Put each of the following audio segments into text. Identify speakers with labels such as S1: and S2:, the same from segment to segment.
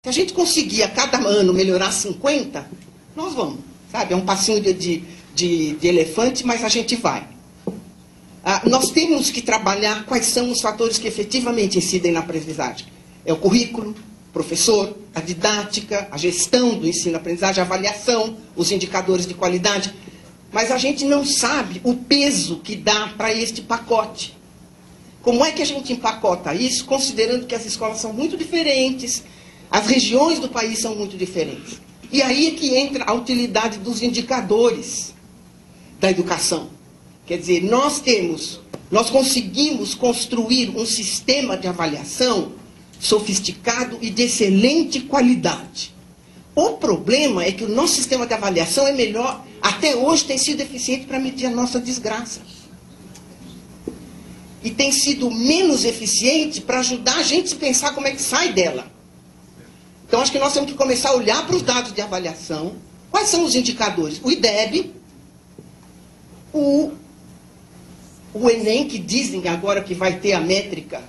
S1: Se a gente conseguir a cada ano melhorar 50, nós vamos, sabe? É um passinho de elefante, mas a gente vai. Nós temos que trabalhar quais são os fatores que efetivamente incidem na aprendizagem. É o currículo, o professor, a didática, a gestão do ensino-aprendizagem, a avaliação, os indicadores de qualidade. Mas a gente não sabe o peso que dá para este pacote. Como é que a gente empacota isso, considerando que as escolas são muito diferentes, as regiões do país são muito diferentes? E aí é que entra a utilidade dos indicadores da educação. Quer dizer, nós conseguimos construir um sistema de avaliação sofisticado e de excelente qualidade. O problema é que o nosso sistema de avaliação é melhor, até hoje tem sido eficiente para medir a nossa desgraça. E tem sido menos eficiente para ajudar a gente a pensar como é que sai dela. Então, acho que nós temos que começar a olhar para os dados de avaliação. Quais são os indicadores? O IDEB, o Enem, que dizem agora que vai ter a métrica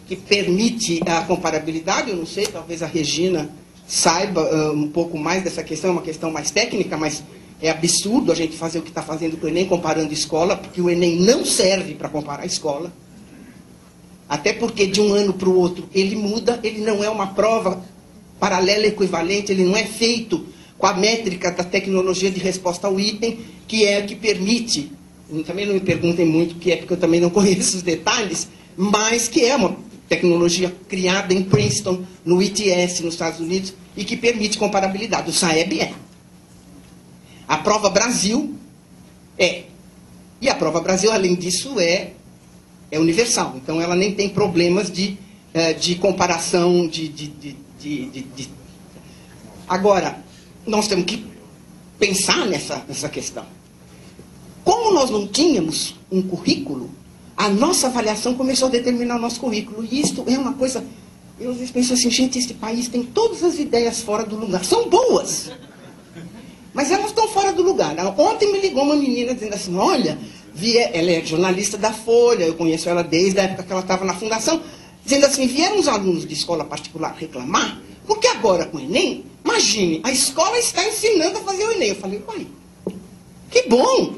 S1: que permite a comparabilidade. Eu não sei, talvez a Regina saiba um pouco mais dessa questão, é uma questão mais técnica, mas é absurdo a gente fazer o que está fazendo com o Enem, comparando escola, porque o Enem não serve para comparar a escola. Até porque de um ano para o outro ele muda, ele não é uma prova paralela equivalente, ele não é feito com a métrica da tecnologia de resposta ao item, que é a que permite, também não me perguntem muito o que é, porque eu também não conheço os detalhes, mas que é uma tecnologia criada em Princeton, no ITS, nos Estados Unidos, e que permite comparabilidade. O SAEB é. A prova Brasil é. E a prova Brasil, além disso, é universal. Então, ela nem tem problemas de comparação, Agora, nós temos que pensar nessa questão. Como nós não tínhamos um currículo, a nossa avaliação começou a determinar o nosso currículo. E isto é uma coisa... Eu às vezes penso assim, gente, este país tem todas as ideias fora do lugar. São boas, mas elas estão fora do lugar. Ontem me ligou uma menina dizendo assim, olha, ela é jornalista da Folha, eu conheço ela desde a época que ela estava na fundação, dizendo assim, vieram os alunos de escola particular reclamar, porque agora com o Enem, imagine, a escola está ensinando a fazer o Enem. Eu falei, uai, que bom!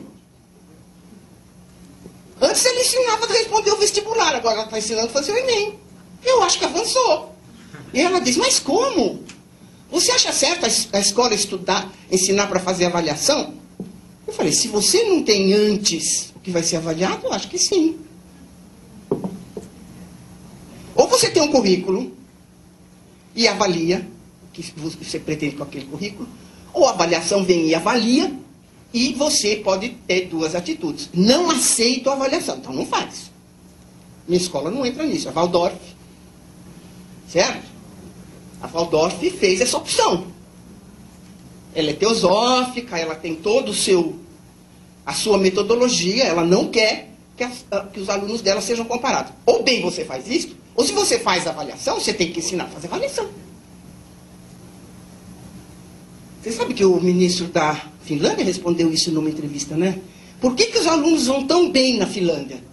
S1: Antes ele ensinava a responder o vestibular, agora ela está ensinando a fazer o Enem. Eu acho que avançou. E ela diz, mas como? Você acha certo a escola ensinar para fazer avaliação? Eu falei, se você não tem antes o que vai ser avaliado, eu acho que sim. Ou você tem um currículo e avalia o que você pretende com aquele currículo, ou a avaliação vem e avalia, e você pode ter duas atitudes. Não aceito a avaliação, então não faz. Minha escola não entra nisso, a Waldorf. Certo? A Waldorf fez essa opção. Ela é teosófica, ela tem todo a sua metodologia, ela não quer que os alunos dela sejam comparados. Ou bem você faz isso, ou se você faz avaliação, você tem que ensinar a fazer avaliação. Você sabe que o ministro da Finlândia respondeu isso numa entrevista, né? Por que os alunos vão tão bem na Finlândia?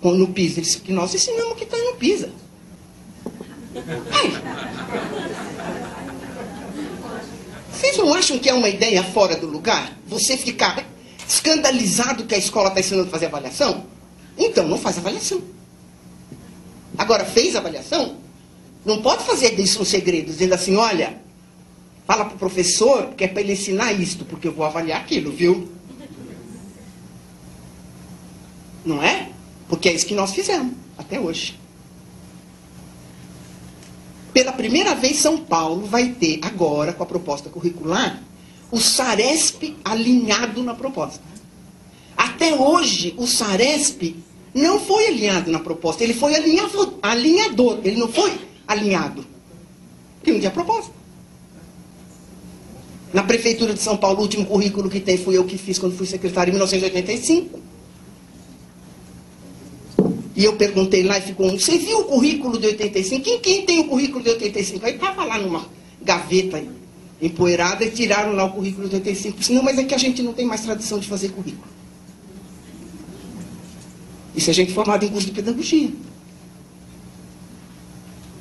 S1: No PISA. Ele disse que nós ensinamos o que está no PISA. Ai. Vocês não acham que é uma ideia fora do lugar? Você ficar escandalizado que a escola está ensinando a fazer avaliação? Então, não faz avaliação. Agora, fez avaliação? Não pode fazer disso um segredo, dizendo assim, olha, fala para o professor que é para ele ensinar isto, porque eu vou avaliar aquilo, viu? Não é? Porque é isso que nós fizemos, até hoje. Pela primeira vez, São Paulo vai ter, agora, com a proposta curricular, o SARESP alinhado na proposta. Até hoje, o SARESP não foi alinhado na proposta, ele foi alinhador, ele não foi alinhado. Porque não tinha proposta. Na Prefeitura de São Paulo, o último currículo que tem fui eu que fiz quando fui secretário em 1985. E eu perguntei lá e ficou você viu o currículo de 85? Quem tem o currículo de 85? Aí estava lá numa gaveta empoeirada e tiraram lá o currículo de 85. Disse, não, mas é que a gente não tem mais tradição de fazer currículo. Isso é gente formada em curso de pedagogia.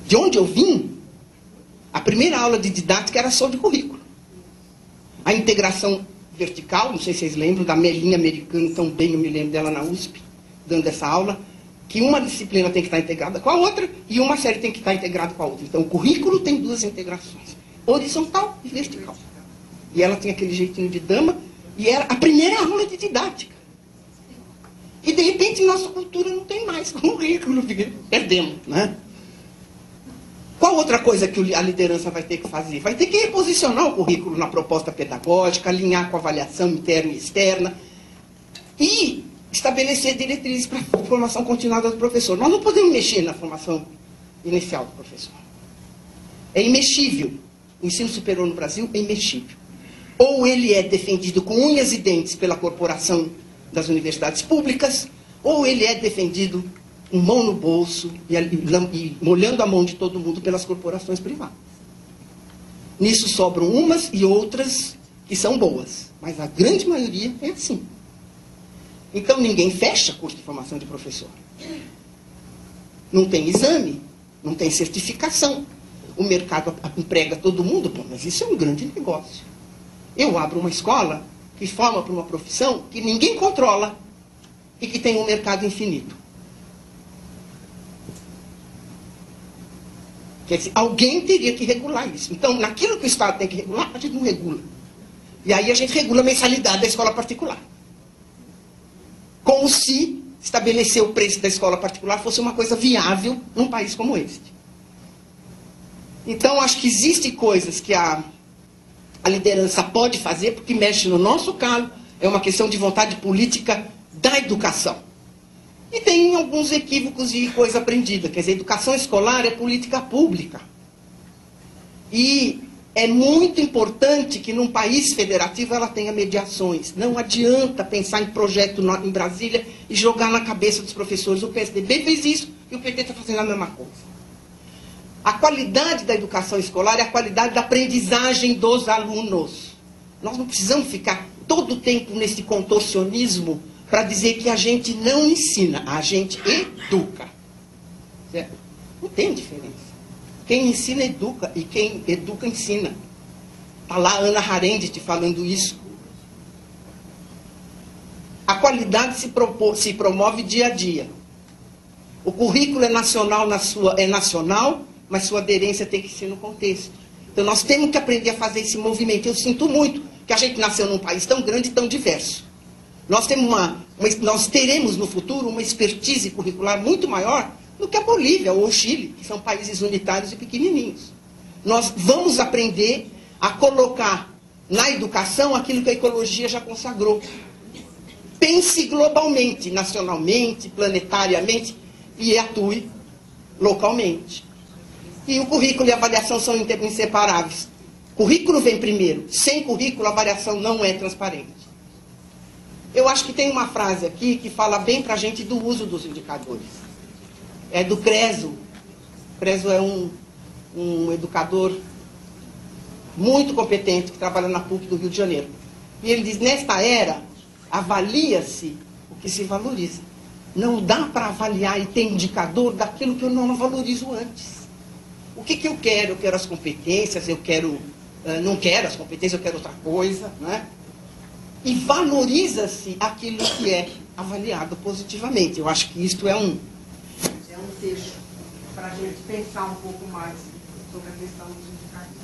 S1: De onde eu vim, A primeira aula de didática era sobre currículo. A integração vertical, não sei se vocês lembram, da Melinha Americano, tão bem, eu me lembro dela na USP, dando essa aula, que uma disciplina tem que estar integrada com a outra e uma série tem que estar integrada com a outra. Então, o currículo tem duas integrações, horizontal e vertical. E ela tinha aquele jeitinho de dama, e era a primeira aula de didática. E, de repente, nossa cultura não tem mais currículo, perdemos, né? Qual outra coisa que a liderança vai ter que fazer? Vai ter que reposicionar o currículo na proposta pedagógica, alinhar com a avaliação interna e externa e estabelecer diretrizes para a formação continuada do professor. Nós não podemos mexer na formação inicial do professor. É imexível. O ensino superior no Brasil é imexível. Ou ele é defendido com unhas e dentes pela corporação das universidades públicas, ou ele é defendido com mão no bolso e molhando a mão de todo mundo pelas corporações privadas. Nisso sobram umas e outras que são boas, mas a grande maioria é assim. Então ninguém fecha curso de formação de professor. Não tem exame, não tem certificação. O mercado emprega todo mundo, pô, mas isso é um grande negócio. Eu abro uma escola que forma para uma profissão que ninguém controla e que tem um mercado infinito. Quer dizer, alguém teria que regular isso. Então, naquilo que o Estado tem que regular, a gente não regula. E aí a gente regula a mensalidade da escola particular. Como se estabelecer o preço da escola particular fosse uma coisa viável num país como este. Então, acho que existem coisas que a liderança pode fazer, porque mexe no nosso calo, é uma questão de vontade política da educação. E tem alguns equívocos e coisa aprendida. Quer dizer, educação escolar é política pública. E é muito importante que num país federativo ela tenha mediações. Não adianta pensar em projeto em Brasília e jogar na cabeça dos professores. O PSDB fez isso e o PT está fazendo a mesma coisa. A qualidade da educação escolar é a qualidade da aprendizagem dos alunos. Nós não precisamos ficar todo o tempo nesse contorcionismo para dizer que a gente não ensina, a gente educa. Certo? Não tem diferença. Quem ensina, educa, e quem educa, ensina. Está lá a Ana Arendt falando isso. A qualidade se promove dia a dia. O currículo é nacional, mas sua aderência tem que ser no contexto. Então nós temos que aprender a fazer esse movimento. Eu sinto muito que a gente nasceu num país tão grande e tão diverso. Nós teremos no futuro uma expertise curricular muito maior do que a Bolívia ou o Chile, que são países unitários e pequenininhos. Nós vamos aprender a colocar na educação aquilo que a ecologia já consagrou. Pense globalmente, nacionalmente, planetariamente, e atue localmente. E o currículo e a avaliação são inseparáveis. Currículo vem primeiro. Sem currículo, a avaliação não é transparente. Eu acho que tem uma frase aqui que fala bem para a gente do uso dos indicadores. É do Creso. Creso é um educador muito competente que trabalha na PUC do Rio de Janeiro. E ele diz, nesta era, avalia-se o que se valoriza. Não dá para avaliar e ter indicador daquilo que eu não valorizo antes. O que eu quero? Eu quero as competências, não quero as competências, eu quero outra coisa, né? E valoriza-se aquilo que é avaliado positivamente. Eu acho que isto é um texto para a gente pensar um pouco mais sobre a questão dos indicadores.